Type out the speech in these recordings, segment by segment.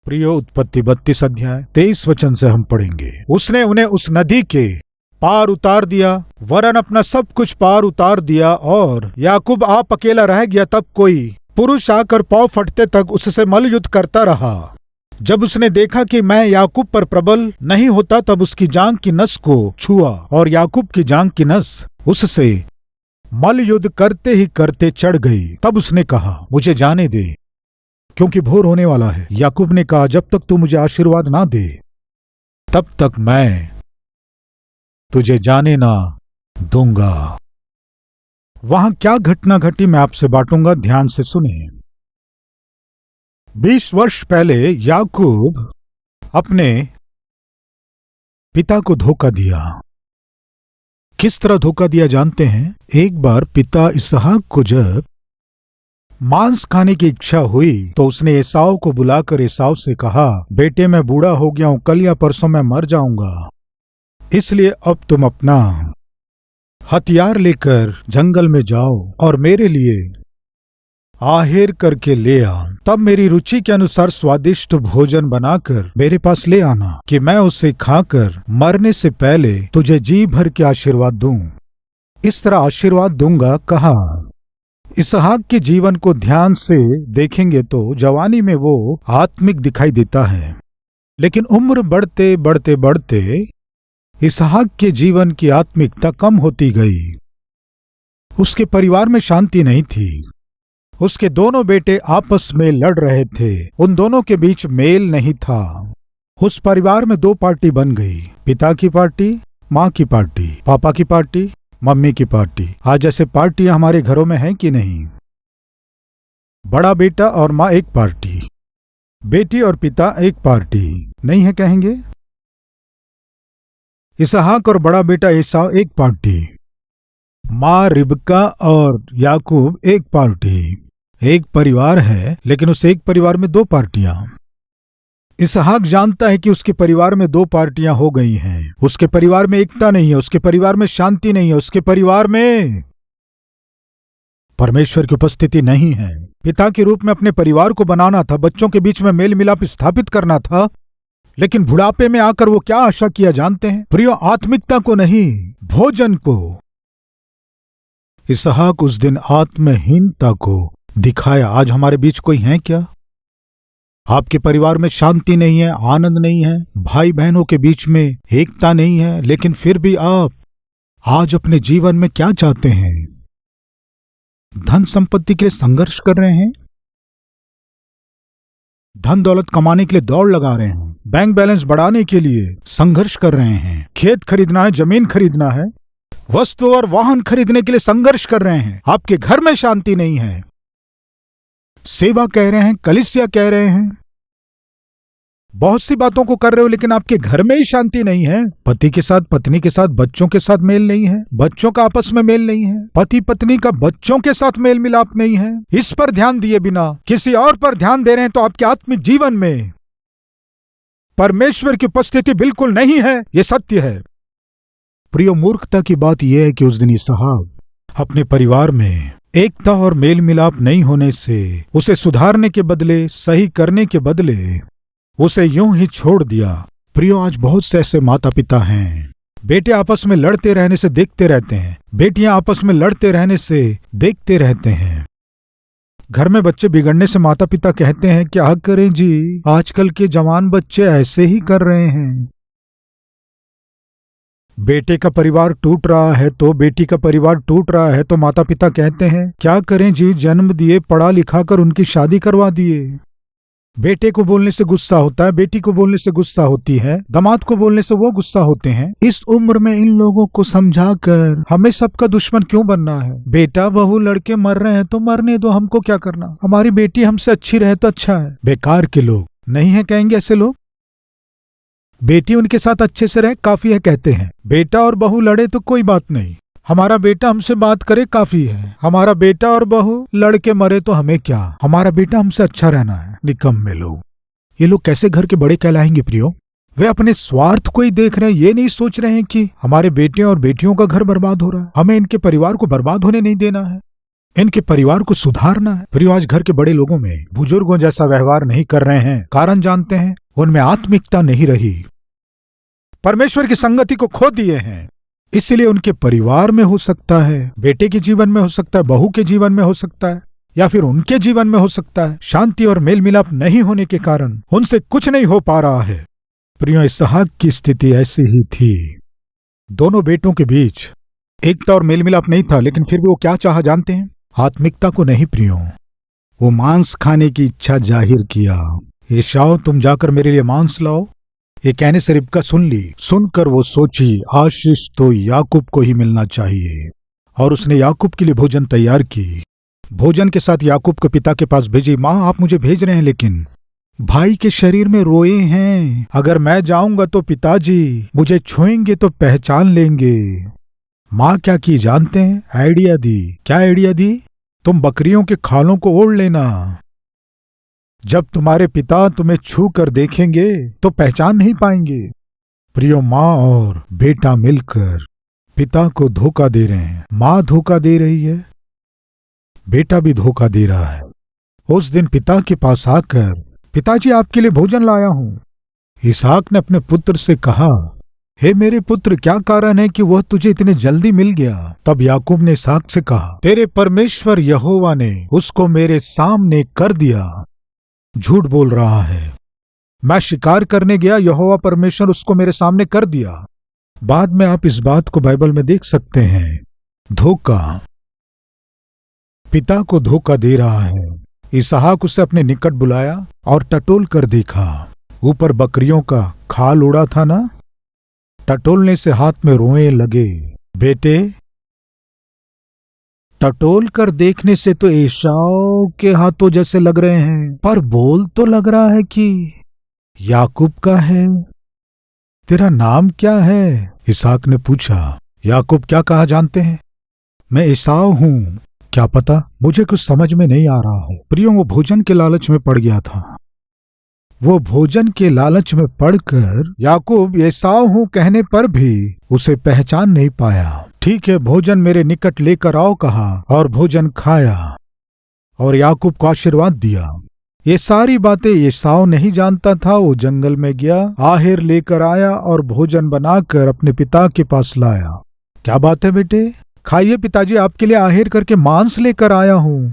प्रियो, उत्पत्ति 32 अध्याय 23 वचन से हम पढ़ेंगे। उसने उन्हें उस नदी के पार उतार दिया, वरन अपना सब कुछ पार उतार दिया, और याकूब आप अकेला रह गया। तब कोई पुरुष आकर पाँव फटते तक उससे मल्लयुद्ध करता रहा। जब उसने देखा कि मैं याकूब पर प्रबल नहीं होता, तब उसकी जांघ की नस को छुआ, और याकूब की जांघ की नस उससे मल्लयुद्ध करते ही करते चढ़ गई। तब उसने कहा, मुझे जाने दे, क्योंकि भोर होने वाला है। याकूब ने कहा, जब तक तू मुझे आशीर्वाद ना दे, तब तक मैं तुझे जाने ना दूंगा। वहां क्या घटना घटी मैं आपसे बांटूंगा, ध्यान से सुने। 20 वर्ष पहले याकूब अपने पिता को धोखा दिया। किस तरह धोखा दिया जानते हैं? एक बार पिता इसहाक को जब मांस खाने की इच्छा हुई तो उसने एसाव को बुलाकर एसाव से कहा, बेटे मैं बूढ़ा हो गया हूं, कल या परसों मैं मर जाऊंगा, इसलिए अब तुम अपना हथियार लेकर जंगल में जाओ और मेरे लिए आहेर करके ले आ। तब मेरी रुचि के अनुसार स्वादिष्ट भोजन बनाकर मेरे पास ले आना, कि मैं उसे खाकर मरने से पहले तुझे जी भर के आशीर्वाद दूं। इस तरह आशीर्वाद दूंगा कहा। इसहाक के जीवन को ध्यान से देखेंगे तो जवानी में वो आत्मिक दिखाई देता है, लेकिन उम्र बढ़ते बढ़ते बढ़ते इसहाक के जीवन की आत्मिकता कम होती गई। उसके परिवार में शांति नहीं थी। उसके दोनों बेटे आपस में लड़ रहे थे, उन दोनों के बीच मेल नहीं था। उस परिवार में दो पार्टी बन गई, पिता की पार्टी, माँ की पार्टी, पापा की पार्टी, मम्मी की पार्टी। आज ऐसे पार्टियां हमारे घरों में हैं कि नहीं? बड़ा बेटा और माँ एक पार्टी, बेटी और पिता एक पार्टी, नहीं है कहेंगे? इसहाक और बड़ा बेटा एसाव एक पार्टी, माँ रिबका और याकूब एक पार्टी। एक परिवार है, लेकिन उस एक परिवार में दो पार्टियां। इसहाक जानता है कि उसके परिवार में दो पार्टियां हो गई हैं। उसके परिवार में एकता नहीं है, उसके परिवार में शांति नहीं है, उसके परिवार में परमेश्वर की उपस्थिति नहीं है। पिता के रूप में अपने परिवार को बनाना था, बच्चों के बीच में मेल मिलाप स्थापित करना था, लेकिन बुढ़ापे में आकर वो क्या आशा किया जानते हैं प्रियो? आत्मिकता को नहीं, भोजन को। इसहाक उस दिन आत्महीनता को दिखाया। आज हमारे बीच कोई है क्या? आपके परिवार में शांति नहीं है, आनंद नहीं है, भाई बहनों के बीच में एकता नहीं है, लेकिन फिर भी आप आज अपने जीवन में क्या चाहते हैं? धन संपत्ति के लिए संघर्ष कर रहे हैं, धन दौलत कमाने के लिए दौड़ लगा रहे हैं, बैंक बैलेंस बढ़ाने के लिए संघर्ष कर रहे हैं, खेत खरीदना है, जमीन खरीदना है, वस्तु और वाहन खरीदने के लिए संघर्ष कर रहे हैं। आपके घर में शांति नहीं है, सेवा कह रहे हैं, कलीसिया कह रहे हैं, बहुत सी बातों को कर रहे हो, लेकिन आपके घर में ही शांति नहीं है। पति के साथ, पत्नी के साथ, बच्चों के साथ मेल नहीं है, बच्चों का आपस में मेल नहीं है, पति पत्नी का बच्चों के साथ मेल मिलाप नहीं है। इस पर ध्यान दिए बिना किसी और पर ध्यान दे रहे हैं, तो आपके आत्मिक जीवन में परमेश्वर की उपस्थिति बिल्कुल नहीं है। यह सत्य है। प्रियो, मूर्खता की बात यह है कि उस दिन इसहाक अपने परिवार में एकता और मेल मिलाप नहीं होने से उसे सुधारने के बदले, सही करने के बदले उसे यूं ही छोड़ दिया। प्रियो, आज बहुत से ऐसे माता पिता हैं, बेटे आपस में लड़ते रहने से देखते रहते हैं, बेटियां आपस में लड़ते रहने से देखते रहते हैं। घर में बच्चे बिगड़ने से माता पिता कहते हैं, क्या करें जी, आजकल के जवान बच्चे ऐसे ही कर रहे हैं। बेटे का परिवार टूट रहा है तो, बेटी का परिवार टूट रहा है तो माता पिता कहते हैं, क्या करें जी, जन्म दिए, पढ़ा लिखा कर उनकी शादी करवा दिए। बेटे को बोलने से गुस्सा होता है, बेटी को बोलने से गुस्सा होती है, दामाद को बोलने से वो गुस्सा होते हैं। इस उम्र में इन लोगों को समझाकर हमें सबका दुश्मन क्यों बनना है? बेटा बहू लड़के मर रहे हैं तो मरने दो, हमको क्या करना, हमारी बेटी हमसे अच्छी रहे तो अच्छा है। बेकार के लोग नहीं है कहेंगे ऐसे लोग? बेटी उनके साथ अच्छे से रहे काफी है कहते हैं। बेटा और बहू लड़े तो कोई बात नहीं, हमारा बेटा हमसे बात करे काफी है। हमारा बेटा और बहू लड़के मरे तो हमें क्या, हमारा बेटा हमसे अच्छा रहना है। निकम्मे लोग। ये लोग कैसे घर के बड़े कहलाएंगे प्रियो? वे अपने स्वार्थ को ही देख रहे हैं, ये नहीं सोच रहे हैं कि हमारे बेटे और बेटियों का घर बर्बाद हो रहा है, हमें इनके परिवार को बर्बाद होने नहीं देना है। इनके परिवार को सुधारना है। प्रियो, आज घर के बड़े लोगों में बुजुर्गों जैसा व्यवहार नहीं कर रहे हैं। कारण जानते हैं? उनमें आत्मिकता नहीं रही, परमेश्वर की संगति को खो दिए हैं। इसलिए उनके परिवार में हो सकता है, बेटे के जीवन में हो सकता है, बहू के जीवन में हो सकता है, या फिर उनके जीवन में हो सकता है, शांति और मेल मिलाप नहीं होने के कारण उनसे कुछ नहीं हो पा रहा है। प्रियो, इसहाक की स्थिति ऐसी ही थी। दोनों बेटों के बीच एकता और मेल मिलाप नहीं था, लेकिन फिर भी वो क्या चाहा जानते हैं? आत्मिकता को नहीं प्रियो, वो मांस खाने की इच्छा जाहिर किया। एसाव, तुम जाकर मेरे लिए मांस लाओ। ये कहने से रिबका सुन ली। सुनकर वो सोची, आशीष तो याकूब को ही मिलना चाहिए, और उसने याकूब के लिए भोजन तैयार की। भोजन के साथ याकूब को पिता के पास भेजी। माँ, आप मुझे भेज रहे हैं, लेकिन भाई के शरीर में रोए हैं। अगर मैं जाऊंगा तो पिताजी मुझे छुएंगे तो पहचान लेंगे। माँ क्या की जानते हैं? आइडिया दी। क्या आइडिया दी? तुम बकरियों के खालों को ओढ़ लेना। जब तुम्हारे पिता तुम्हें छू कर देखेंगे तो पहचान नहीं पाएंगे। प्रियो, माँ और बेटा मिलकर पिता को धोखा दे रहे हैं। माँ धोखा दे रही है, बेटा भी धोखा दे रहा है। उस दिन पिता के पास आकर, पिताजी आपके लिए भोजन लाया हूं। इसहाक ने अपने पुत्र से कहा, हे मेरे पुत्र, क्या कारण है कि वह तुझे इतने जल्दी मिल गया? तब याकूब ने इसहाक से कहा, तेरे परमेश्वर यहोवा ने उसको मेरे सामने कर दिया। झूठ बोल रहा है। मैं शिकार करने गया, यहोवा परमेश्वर उसको मेरे सामने कर दिया। बाद में आप इस बात को बाइबल में देख सकते हैं। धोखा, पिता को धोखा दे रहा है। इसहाक उसे अपने निकट बुलाया और टटोल कर देखा। ऊपर बकरियों का खाल उड़ा था ना। टटोलने से हाथ में रोए लगे। बेटे, टटोल कर देखने से तो एसाव के हाथों जैसे लग रहे हैं, पर बोल तो लग रहा है कि याकूब का है। तेरा नाम क्या है? इसहाक ने पूछा। याकूब क्या कहा जानते हैं? मैं एसाव हूं। क्या पता, मुझे कुछ समझ में नहीं आ रहा है। प्रियो, वो भोजन के लालच में पड़ गया था। वो भोजन के लालच में पड़कर याकूब एसाव हूं कहने पर भी उसे पहचान नहीं पाया। ठीक है, भोजन मेरे निकट लेकर आओ कहा और भोजन खाया और याकूब को आशीर्वाद दिया। ये सारी बातें एसाव नहीं जानता था। वो जंगल में गया, आहेर लेकर आया और भोजन बनाकर अपने पिता के पास लाया। क्या बात है बेटे? खाइए, पिताजी आपके लिए आहेर करके मांस लेकर आया हूं।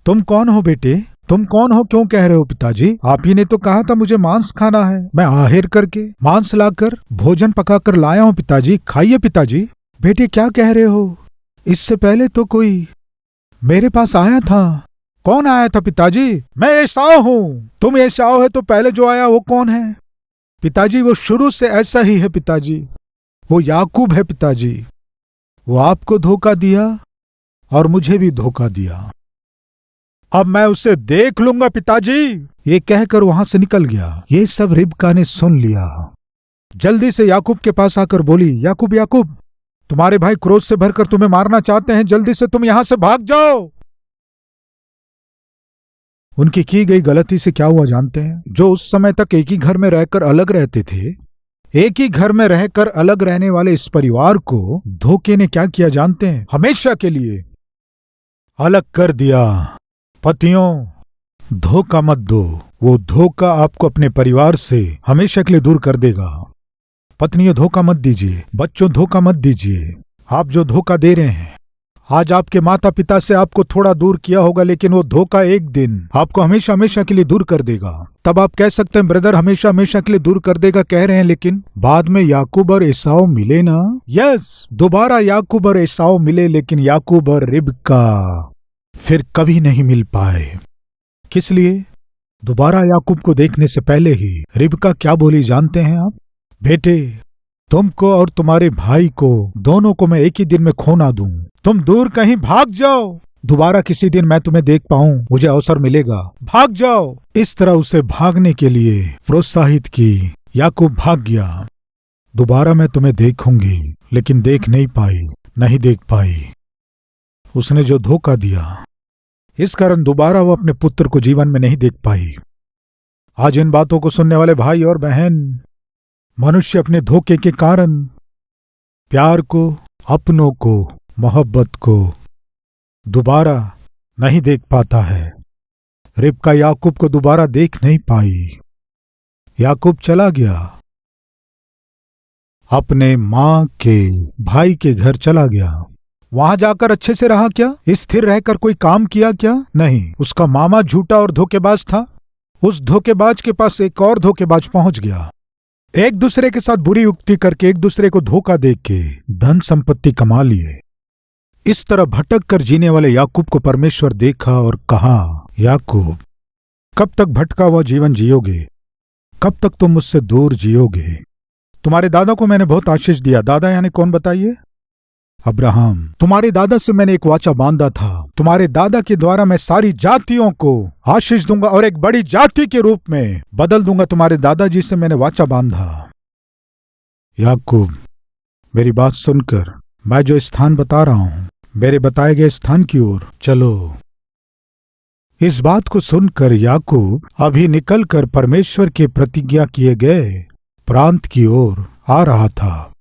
तुम कौन हो बेटे? तुम कौन हो? क्यों कह रहे हो पिताजी? आप ही ने तो कहा था मुझे मांस खाना है। मैं आहेर करके मांस लाकर भोजन पकाकर लाया हूं पिताजी। खाइए पिताजी। बेटे, क्या कह रहे हो? इससे पहले तो कोई मेरे पास आया था। कौन आया था पिताजी? मैं एसाव हूं। तुम एसाव है तो पहले जो आया वो कौन है? पिताजी, वो शुरू से ऐसा ही है पिताजी। वो याकूब है पिताजी। वो आपको धोखा दिया और मुझे भी धोखा दिया। अब मैं उसे देख लूंगा पिताजी। ये कहकर वहां से निकल गया। ये सब रिबका ने सुन लिया। जल्दी से याकूब के पास आकर बोली, याकूब, याकूब, तुम्हारे भाई क्रोध से भरकर तुम्हें मारना चाहते हैं। जल्दी से तुम यहां से भाग जाओ। उनकी की गई गलती से क्या हुआ जानते हैं? जो उस समय तक एक ही घर में रहकर अलग रहते थे, एक ही घर में रहकर अलग रहने वाले इस परिवार को धोखे ने क्या किया जानते हैं? हमेशा के लिए अलग कर दिया। पतियों, धोखा मत दो। वो धोखा आपको अपने परिवार से हमेशा के लिए दूर कर देगा। पत्नियों, धोखा मत दीजिए। बच्चों, धोखा मत दीजिए। आप जो धोखा दे रहे हैं, आज आपके माता पिता से आपको थोड़ा दूर किया होगा, लेकिन वो धोखा एक दिन आपको हमेशा हमेशा के लिए दूर कर देगा। तब आप कह सकते हैं, ब्रदर, हमेशा हमेशा के लिए दूर कर देगा कह रहे हैं, लेकिन बाद में याकूब और एसाव मिले ना। यस, दोबारा याकूब और एसाव मिले, लेकिन याकूब और रिबका फिर कभी नहीं मिल पाए। किस लिए? दोबारा याकूब को देखने से पहले ही रिबका क्या बोली जानते हैं आप? बेटे, तुमको और तुम्हारे भाई को दोनों को मैं एक ही दिन में खो ना दूं। तुम दूर कहीं भाग जाओ। दोबारा किसी दिन मैं तुम्हें देख पाऊं, मुझे अवसर मिलेगा। भाग जाओ। इस तरह उसे भागने के लिए प्रोत्साहित की। याकूब भाग गया। दोबारा मैं तुम्हें देखूंगी, लेकिन देख नहीं पाई, नहीं देख पाई। उसने जो धोखा दिया, इस कारण दोबारा वो अपने पुत्र को जीवन में नहीं देख पाई। आज इन बातों को सुनने वाले भाई और बहन, मनुष्य अपने धोखे के कारण प्यार को, अपनों को, मोहब्बत को दोबारा नहीं देख पाता है। रिबका याकूब को दोबारा देख नहीं पाई। याकूब चला गया, अपने मां के भाई के घर चला गया। वहां जाकर अच्छे से रहा क्या? स्थिर रहकर कोई काम किया क्या? नहीं। उसका मामा झूठा और धोखेबाज था। उस धोखेबाज के पास एक और धोखेबाज पहुंच गया। एक दूसरे के साथ बुरी युक्ति करके, एक दूसरे को धोखा देके धन संपत्ति कमा लिए। इस तरह भटक कर जीने वाले याकूब को परमेश्वर देखा और कहा, याकूब, कब तक भटका हुआ जीवन जियोगे? कब तक तुम मुझसे दूर जियोगे? तुम्हारे दादा को मैंने बहुत आशीष दिया। दादा यानी कौन बताइए? अब्राहम। तुम्हारे दादा से मैंने एक वाचा बांधा था। तुम्हारे दादा के द्वारा मैं सारी जातियों को आशीष दूंगा और एक बड़ी जाति के रूप में बदल दूंगा। तुम्हारे दादाजी से मैंने वाचा बांधा। याकूब, मेरी बात सुनकर मैं जो स्थान बता रहा हूं, मेरे बताए गए स्थान की ओर चलो। इस बात को सुनकर याकूब अभी निकलकर परमेश्वर के प्रतिज्ञा किए गए प्रांत की ओर आ रहा था।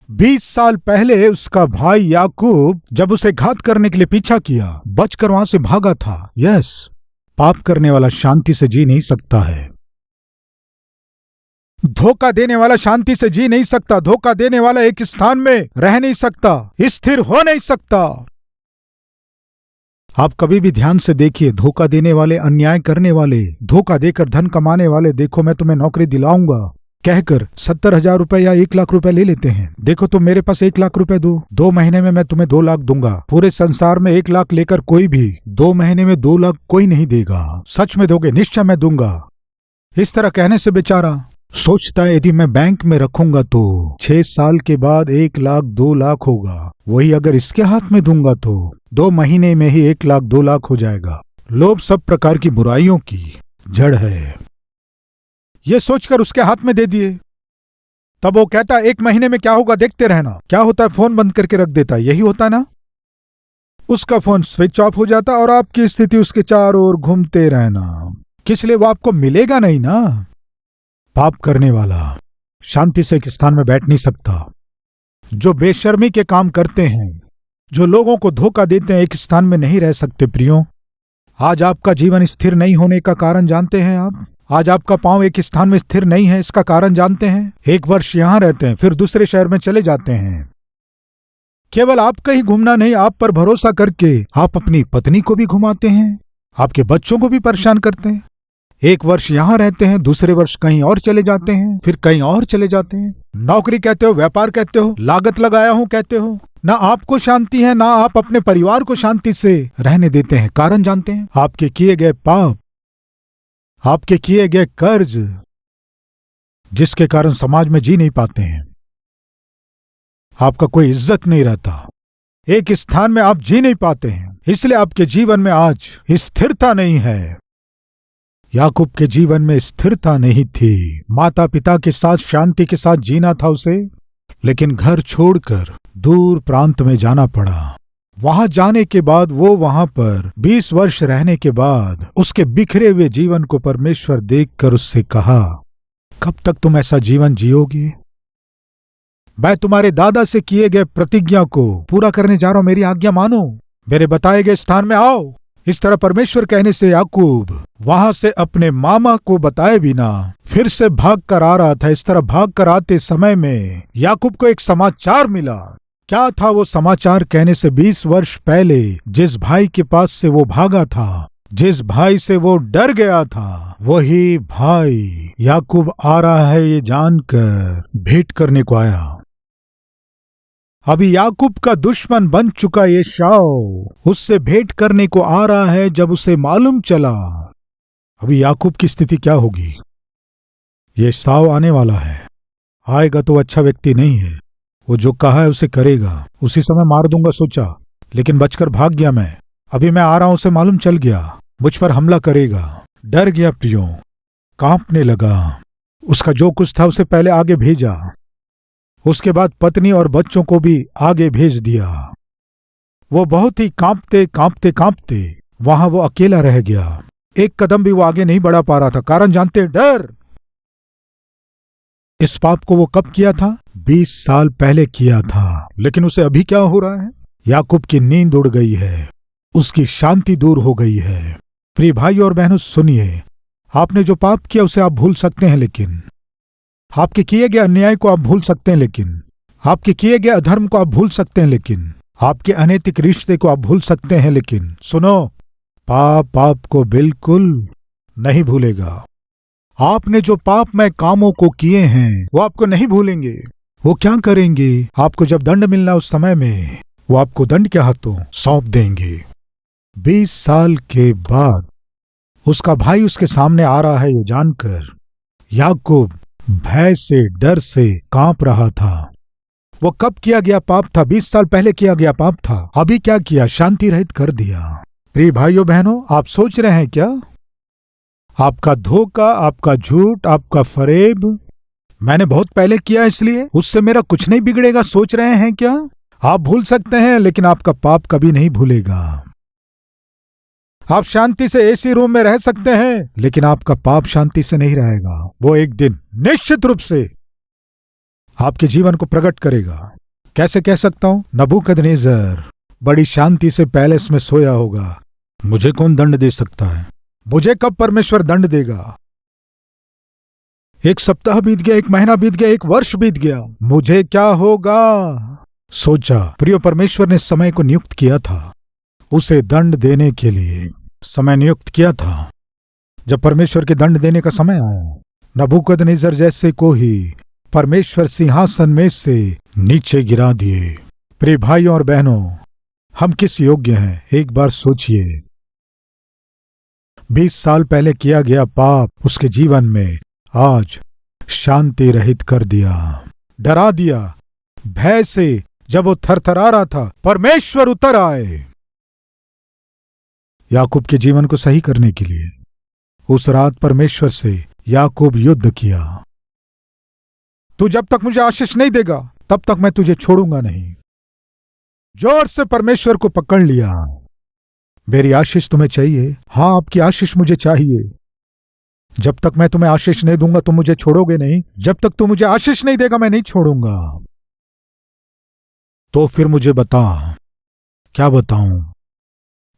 20 साल पहले उसका भाई याकूब जब उसे घात करने के लिए पीछा किया, बचकर वहां से भागा था। यस, पाप करने वाला शांति से जी नहीं सकता है। धोखा देने वाला शांति से जी नहीं सकता। धोखा देने वाला एक स्थान में रह नहीं सकता, स्थिर हो नहीं सकता। आप कभी भी ध्यान से देखिए, धोखा देने वाले, अन्याय करने वाले, धोखा देकर धन कमाने वाले, देखो मैं तुम्हें नौकरी दिलाऊंगा कहकर 70,000 रुपए या 1 लाख रुपए ले लेते हैं। देखो तुम मेरे पास 1 लाख रुपए दो, 2 महीने में मैं तुम्हें 2 लाख दूंगा। पूरे संसार में 1 लाख लेकर कोई भी 2 महीने में 2 लाख कोई नहीं देगा। सच में दोगे? निश्चय मैं दूंगा। इस तरह कहने से बेचारा सोचता है, यदि मैं बैंक में रखूंगा तो 6 साल के बाद 1 लाख 2 लाख होगा। वही अगर इसके हाथ में दूंगा तो 2 महीने में ही 1 लाख 2 लाख हो जाएगा। लोभ सब प्रकार की बुराइयों की जड़ है। ये सोचकर उसके हाथ में दे दिए। तब वो कहता है 1 महीने में क्या होगा देखते रहना। क्या होता है? फोन बंद करके रख देता है। यही होता ना? उसका फोन स्विच ऑफ हो जाता और आपकी स्थिति उसके चारों ओर घूमते रहना। किस लिए? वो आपको मिलेगा नहीं ना। पाप करने वाला शांति से एक स्थान में बैठ नहीं सकता। जो बेशर्मी के काम करते हैं, जो लोगों को धोखा देते हैं, एक स्थान में नहीं रह सकते। प्रियो, आज आपका जीवन स्थिर नहीं होने का कारण जानते हैं आप? आज आपका पांव एक स्थान में स्थिर नहीं है, इसका कारण जानते हैं? 1 वर्ष यहां रहते हैं, फिर दूसरे शहर में चले जाते हैं। केवल आपका ही घूमना नहीं, आप पर भरोसा करके आप अपनी पत्नी को भी घुमाते हैं, आपके बच्चों को भी परेशान करते हैं। 1 वर्ष यहां रहते हैं, दूसरे वर्ष कहीं और चले जाते हैं, फिर कहीं और चले जाते हैं। नौकरी कहते हो, व्यापार कहते हो, लागत लगाया हूं कहते हो। ना आपको शांति है, ना आप अपने परिवार को शांति से रहने देते हैं। कारण जानते हैं? आपके किए गए पाप, आपके किए गए कर्ज, जिसके कारण समाज में जी नहीं पाते हैं। आपका कोई इज्जत नहीं रहता। एक स्थान में आप जी नहीं पाते हैं, इसलिए आपके जीवन में आज स्थिरता नहीं है। याकूब के जीवन में स्थिरता नहीं थी। माता पिता के साथ शांति के साथ जीना था उसे, लेकिन घर छोड़कर दूर प्रांत में जाना पड़ा। वहां जाने के बाद, वो वहां पर 20 वर्ष रहने के बाद, उसके बिखरे हुए जीवन को परमेश्वर देखकर उससे कहा, कब तक तुम ऐसा जीवन जियोगे? मैं तुम्हारे दादा से किए गए प्रतिज्ञा को पूरा करने जा रहा हूं। मेरी आज्ञा मानो, मेरे बताए गए स्थान में आओ। इस तरह परमेश्वर कहने से याकूब वहां से अपने मामा को बताए बिना फिर से भाग कर आ रहा था। इस तरह भाग कर आते समय में याकूब को एक समाचार मिला। क्या था वो समाचार? कहने से 20 वर्ष पहले जिस भाई के पास से वो भागा था, जिस भाई से वो डर गया था, वही भाई याकूब आ रहा है ये जानकर भेंट करने को आया। अभी याकूब का दुश्मन बन चुका ये शाऊ उससे भेंट करने को आ रहा है। जब उसे मालूम चला, अभी याकूब की स्थिति क्या होगी? ये शाऊ आने वाला है, आएगा तो अच्छा व्यक्ति नहीं है। वो जो कहा है उसे करेगा। उसी समय मार दूंगा सोचा, लेकिन बचकर भाग गया मैं। अभी मैं आ रहा हूं, उसे मालूम चल गया, मुझ पर हमला करेगा। डर गया प्रियो, कांपने लगा। उसका जो कुछ था उसे पहले आगे भेजा, उसके बाद पत्नी और बच्चों को भी आगे भेज दिया। वो बहुत ही कांपते कांपते कांपते वहां वो अकेला रह गया। एक कदम भी वो आगे नहीं बढ़ा पा रहा था। कारण जानते हैं? डर। इस पाप को वो कब किया था? 20 साल पहले किया था। लेकिन उसे अभी क्या हो रहा है? याकूब की नींद उड़ गई है, उसकी शांति दूर हो गई है। प्रिय भाई और बहनों सुनिए, आपने जो पाप किया उसे आप भूल सकते हैं, लेकिन आपके किए गए अन्याय को आप भूल सकते हैं, लेकिन आपके किए गए अधर्म को आप भूल सकते हैं, लेकिन आपके अनैतिक रिश्ते को आप भूल सकते हैं, लेकिन सुनो, पाप आपको बिल्कुल नहीं भूलेगा। आपने जो पापमय कामों को किए हैं वो आपको नहीं भूलेंगे। वो क्या करेंगे? आपको जब दंड मिलना उस समय में वो आपको दंड के हाथों सौंप देंगे। 20 साल के बाद उसका भाई उसके सामने आ रहा है, ये जानकर याकूब भय से, डर से कांप रहा था। वो कब किया गया पाप था? 20 साल पहले किया गया पाप था। अभी क्या किया? शांति रहित कर दिया। प्रिय भाइयों बहनों, आप सोच रहे हैं क्या आपका धोखा, आपका झूठ, आपका फरेब मैंने बहुत पहले किया, इसलिए उससे मेरा कुछ नहीं बिगड़ेगा, सोच रहे हैं क्या? आप भूल सकते हैं, लेकिन आपका पाप कभी नहीं भूलेगा। आप शांति से एसी रूम में रह सकते हैं, लेकिन आपका पाप शांति से नहीं रहेगा। वो एक दिन निश्चित रूप से आपके जीवन को प्रकट करेगा। कैसे कह सकता हूं? नबूकदनेस्सर बड़ी शांति से पैलेस में सोया होगा। मुझे कौन दंड दे सकता है? मुझे कब परमेश्वर दंड देगा? 1 सप्ताह बीत गया, 1 महीना बीत गया, 1 वर्ष बीत गया, मुझे क्या होगा? सोचा। प्रिय, परमेश्वर ने समय को नियुक्त किया था, उसे दंड देने के लिए समय नियुक्त किया था। जब परमेश्वर के दंड देने का समय आया, नबूकदनेस्सर जैसे को ही परमेश्वर सिंहासन में से नीचे गिरा दिए। प्रिय भाइयों और बहनों, हम किस योग्य हैं? एक बार सोचिए। 20 साल पहले किया गया पाप उसके जीवन में आज शांति रहित कर दिया, डरा दिया। भय से जब वो थरथरा रहा था, परमेश्वर उतर आए याकूब के जीवन को सही करने के लिए। उस रात परमेश्वर से याकूब युद्ध किया। तू जब तक मुझे आशीष नहीं देगा तब तक मैं तुझे छोड़ूंगा नहीं। जोर से परमेश्वर को पकड़ लिया। मेरी आशीष तुम्हें चाहिए? हां, आपकी आशीष मुझे चाहिए। जब तक मैं तुम्हें आशीष नहीं दूंगा तुम मुझे छोड़ोगे नहीं। जब तक तू मुझे आशीष नहीं देगा मैं नहीं छोड़ूंगा। तो फिर मुझे बता, क्या बताऊं?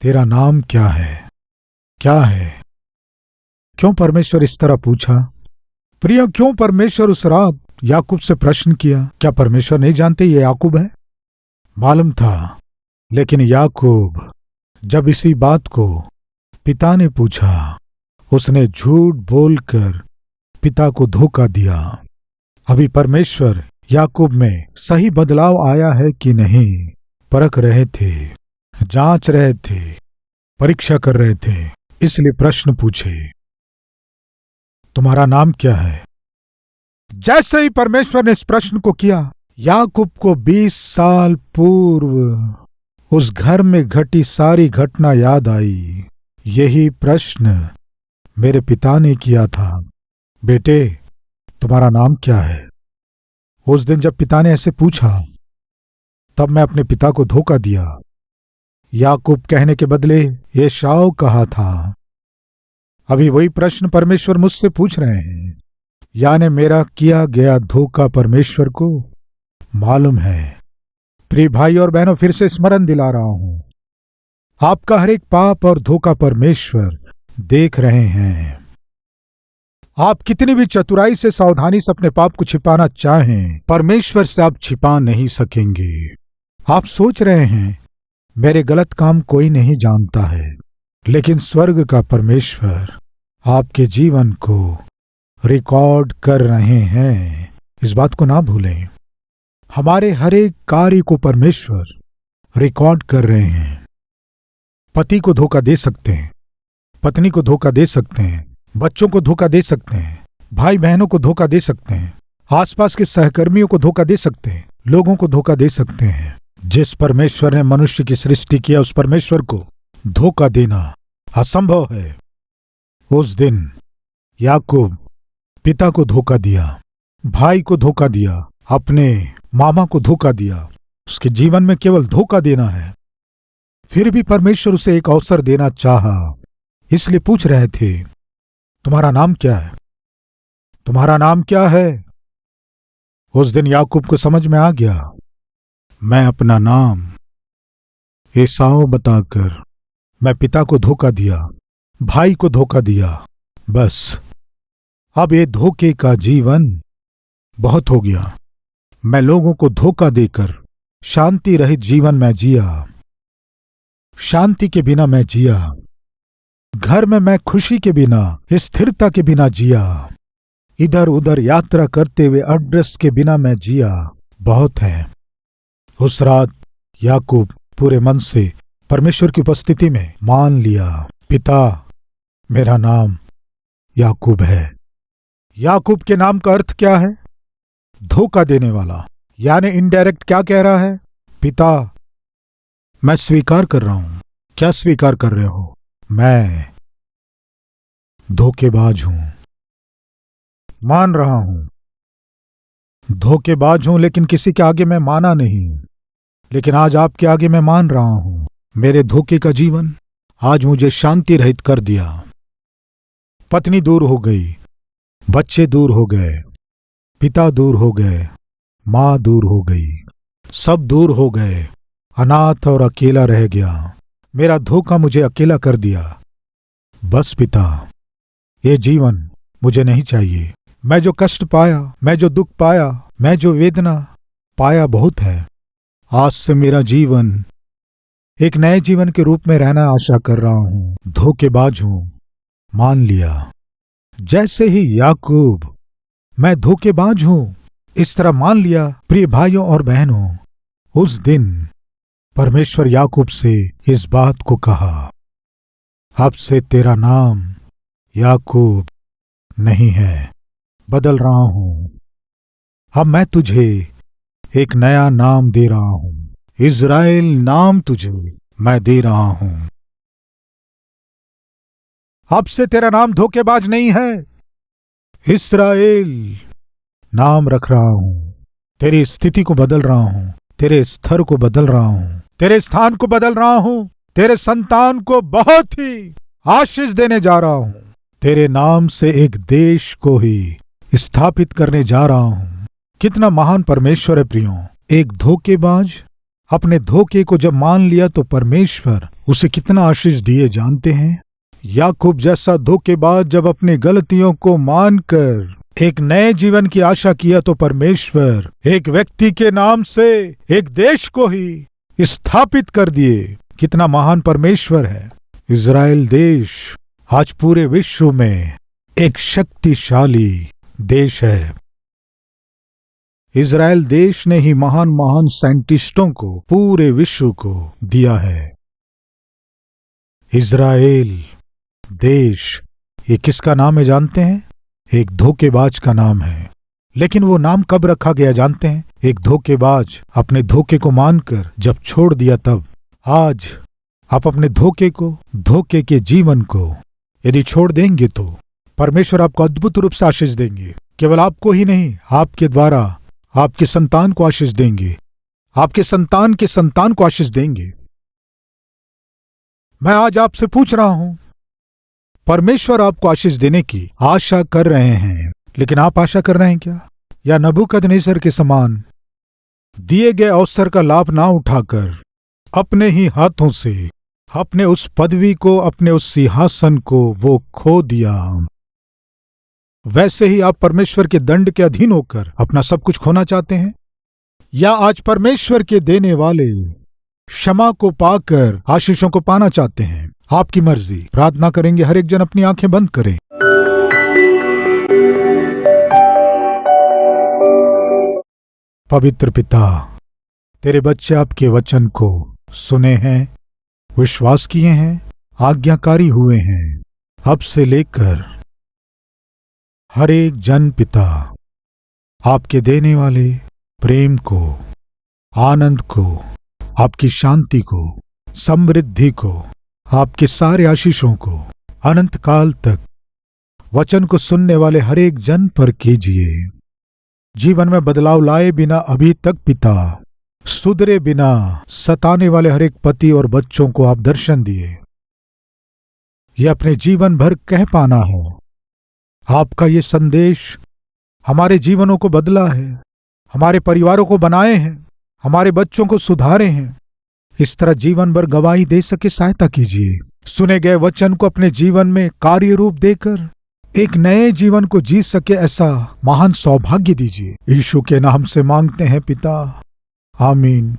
तेरा नाम क्या है? क्या है? क्यों परमेश्वर इस तरह पूछा? प्रिय, क्यों परमेश्वर उस रात याकूब से प्रश्न किया? क्या परमेश्वर नहीं जानते ये याकूब है? मालूम था, लेकिन याकूब जब इसी बात को पिता ने पूछा, उसने झूठ बोलकर पिता को धोखा दिया। अभी परमेश्वर याकूब में सही बदलाव आया है कि नहीं परख रहे थे, जांच रहे थे, परीक्षा कर रहे थे। इसलिए प्रश्न पूछे, तुम्हारा नाम क्या है? जैसे ही परमेश्वर ने इस प्रश्न को किया, याकूब को 20 साल पूर्व उस घर में घटी सारी घटना याद आई। यही प्रश्न मेरे पिता ने किया था, बेटे तुम्हारा नाम क्या है? उस दिन जब पिता ने ऐसे पूछा, तब मैं अपने पिता को धोखा दिया। याकूब कहने के बदले एसाव कहा था। अभी वही प्रश्न परमेश्वर मुझसे पूछ रहे हैं, यानी मेरा किया गया धोखा परमेश्वर को मालूम है। प्रिय भाई और बहनों, फिर से स्मरण दिला रहा हूं, आपका हर एक पाप और धोखा परमेश्वर देख रहे हैं। आप कितनी भी चतुराई से, सावधानी से अपने पाप को छिपाना चाहें, परमेश्वर से आप छिपा नहीं सकेंगे। आप सोच रहे हैं मेरे गलत काम कोई नहीं जानता है, लेकिन स्वर्ग का परमेश्वर आपके जीवन को रिकॉर्ड कर रहे हैं। इस बात को ना भूलें। हमारे हर एक कार्य को परमेश्वर रिकॉर्ड कर रहे हैं। पति को धोखा दे सकते हैं, पत्नी को धोखा दे सकते हैं, बच्चों को धोखा दे सकते हैं, भाई बहनों को धोखा दे सकते हैं, आसपास के सहकर्मियों को धोखा दे सकते हैं, लोगों को धोखा दे सकते हैं। जिस परमेश्वर ने मनुष्य की सृष्टि किया, उस परमेश्वर को धोखा देना असंभव है। उस दिन याकूब पिता को धोखा दिया, भाई को धोखा दिया, अपने मामा को धोखा दिया। उसके जीवन में केवल धोखा देना है। फिर भी परमेश्वर उसे एक अवसर देना चाहा, इसलिए पूछ रहे थे, तुम्हारा नाम क्या है? तुम्हारा नाम क्या है? उस दिन याकूब को समझ में आ गया, मैं अपना नाम एसाव बताकर मैं पिता को धोखा दिया, भाई को धोखा दिया। बस अब ये धोखे का जीवन बहुत हो गया। मैं लोगों को धोखा देकर शांति रहित जीवन में जिया, शांति के बिना मैं जिया, घर में मैं खुशी के बिना, स्थिरता के बिना जिया, इधर उधर यात्रा करते हुए एड्रेस के बिना मैं जिया। बहुत है। उस रात याकूब पूरे मन से परमेश्वर की उपस्थिति में मान लिया, पिता मेरा नाम याकूब है। याकूब के नाम का अर्थ क्या है? धोखा देने वाला। यानी इनडायरेक्ट क्या कह रहा है? पिता मैं स्वीकार कर रहा हूं। क्या स्वीकार कर रहे हो? मैं धोखेबाज हूं, मान रहा हूं धोखेबाज हूं, लेकिन किसी के आगे मैं माना नहीं। लेकिन आज आपके आगे मैं मान रहा हूं, मेरे धोखे का जीवन आज मुझे शांति रहित कर दिया। पत्नी दूर हो गई, बच्चे दूर हो गए, पिता दूर हो गए, मां दूर हो गई, सब दूर हो गए, अनाथ और अकेला रह गया। मेरा धोखा मुझे अकेला कर दिया। बस पिता, ये जीवन मुझे नहीं चाहिए। मैं जो कष्ट पाया, मैं जो दुख पाया, मैं जो वेदना पाया बहुत है। आज से मेरा जीवन एक नए जीवन के रूप में रहना आशा कर रहा हूं। धोखेबाज हूं, मान लिया। जैसे ही याकूब मैं धोखेबाज हूं इस तरह मान लिया, प्रिय भाइयों और बहनों, उस दिन परमेश्वर याकूब से इस बात को कहा, अब से तेरा नाम याकूब नहीं है, बदल रहा हूं। अब मैं तुझे एक नया नाम दे रहा हूं। इज़राइल नाम तुझे मैं दे रहा हूं। अब से तेरा नाम धोखेबाज नहीं है, इस्राएल नाम रख रहा हूं। तेरी स्थिति को बदल रहा हूं, तेरे स्तर को बदल रहा हूं, तेरे स्थान को बदल रहा हूं, तेरे संतान को बहुत ही आशीष देने जा रहा हूं। तेरे नाम से एक देश को ही स्थापित करने जा रहा हूं। कितना महान परमेश्वर है प्रियों। एक धोखेबाज अपने धोखे को जब मान लिया तो परमेश्वर उसे कितना आशीष दिए जानते हैं? याकूब जैसा धोखेबाज जब अपनी गलतियों को मानकर एक नए जीवन की आशा किया तो परमेश्वर एक व्यक्ति के नाम से एक देश को ही स्थापित कर दिए। कितना महान परमेश्वर है। इज़राइल देश आज पूरे विश्व में एक शक्तिशाली देश है। इज़राइल देश ने ही महान महान साइंटिस्टों को पूरे विश्व को दिया है। इज़राइल देश, ये किसका नाम है जानते हैं? एक धोखेबाज का नाम है। लेकिन वो नाम कब रखा गया जानते हैं? एक धोखेबाज अपने धोखे को मानकर जब छोड़ दिया तब। आज आप अपने धोखे को, धोखे के जीवन को यदि छोड़ देंगे तो परमेश्वर आपको अद्भुत रूप से आशीष देंगे। केवल आपको ही नहीं, आपके द्वारा आपके संतान को आशीष देंगे, आपके संतान के संतान को आशीष देंगे। मैं आज आपसे पूछ रहा हूं, परमेश्वर आपको आशीष देने की आशा कर रहे हैं, लेकिन आप आशा कर रहे हैं क्या? या नबूकदनेस्सर के समान दिए गए अवसर का लाभ ना उठाकर अपने ही हाथों से अपने उस पदवी को, अपने उस सिंहासन को वो खो दिया? वैसे ही आप परमेश्वर के दंड के अधीन होकर अपना सब कुछ खोना चाहते हैं? या आज परमेश्वर के देने वाले क्षमा को पाकर आशीषों को पाना चाहते हैं? आपकी मर्जी। प्रार्थना करेंगे। हर एक जन अपनी आंखें बंद करें। पवित्र पिता, तेरे बच्चे आपके वचन को सुने हैं, विश्वास किए हैं, आज्ञाकारी हुए हैं। अब से लेकर हर एक जन पिता आपके देने वाले प्रेम को, आनंद को, आपकी शांति को, समृद्धि को, आपके सारे आशीषों को अनंत काल तक वचन को सुनने वाले हर एक जन पर कीजिए। जीवन में बदलाव लाए बिना अभी तक पिता, सुधरे बिना सताने वाले हर एक पति और बच्चों को आप दर्शन दिए। ये अपने जीवन भर कह पाना है, आपका ये संदेश हमारे जीवनों को बदला है, हमारे परिवारों को बनाए हैं, हमारे बच्चों को सुधारे हैं। इस तरह जीवन भर गवाही दे सके सहायता कीजिए। सुने गए वचन को अपने जीवन में कार्य रूप देकर एक नए जीवन को जी सके ऐसा महान सौभाग्य दीजिए। यीशु के नाम से मांगते हैं पिता, आमीन।